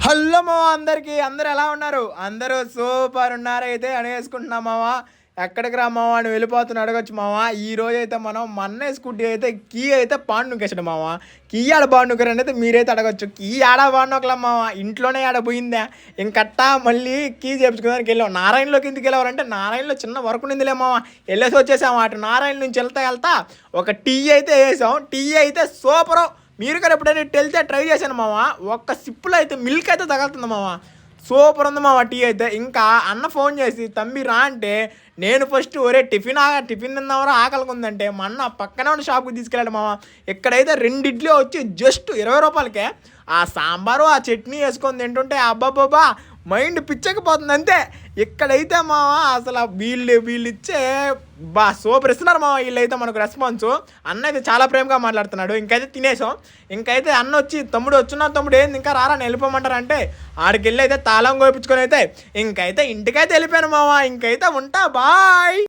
Hello మామ అందరికి అందరు ఎలా ఉన్నారు? అందరూ సూపర్ ఉన్నారు అయితే అనేసుకుంటున్నాం మామ. ఎక్కడికి రా మామ అని వెళ్ళిపోతున్నా అడగొచ్చు మామ. ఈ రోజు అయితే మనం మన్నే స్కూటీ అయితే కీ అయితే పాండుకేసాడు మామ. కీ ఆడ బాగుండుకరని అయితే మీరైతే అడగొచ్చు. కీ ఆడ బాగుండొకలా మామ, ఇంట్లోనే ఆడ పోయిందా ఇంకట్టా మళ్ళీ కీ చేపించుకోవడానికి వెళ్ళాం. నారాయణలోకి ఎందుకు వెళ్ళారంటే నారాయణలో చిన్న వర్క్ ఉందిలే మామ, వెళ్ళేసి వచ్చేసాము. అటు నారాయణ నుంచి వెళ్తా ఒక టీ అయితే వేసాం. టీ అయితే సూపరు. మీరు కూడా ఎప్పుడైనా వెళ్తే ట్రై చేశాను మామ. ఒక్క సిప్పులో అయితే మిల్క్ అయితే తగులుతుంది మామ. సూపర్ ఉంది మామ టీ అయితే. ఇంకా అన్న ఫోన్ చేసి తమ్మి రా అంటే నేను ఫస్ట్ ఒరే టిఫిన్ తిందామరా ఆకలికి ఉందంటే మా అన్న పక్కనే ఉన్న షాప్కి తీసుకెళ్ళాడు మామ. ఇక్కడైతే 2 ఇడ్లీ వచ్చి జస్ట్ 20 రూపాయలకే. ఆ సాంబారు ఆ చట్నీ వేసుకొని తింటుంటే అబ్బాబ్బాబా మైండ్ పిచ్చకపోతుంది అంతే. ఇక్కడైతే మామ అసలు వీళ్ళు ఇచ్చే సూపర్ ఇస్తున్నారు మామ. వీళ్ళైతే మనకు రెస్పాన్స్. అన్న అయితే చాలా ప్రేమగా మాట్లాడుతున్నాడు. ఇంకైతే తినేసాం. ఇంకైతే అన్న వచ్చి తమ్ముడు తమ్ముడు ఏంది ఇంకా రారా నేను వెళ్ళిపోమంటారంటే ఆడికి వెళ్ళి అయితే తాళం కోపించుకొని అయితే ఇంకైతే ఇంటికైతే వెళ్ళిపోయాను మామ. ఇంకైతే ఉంటా బాయ్.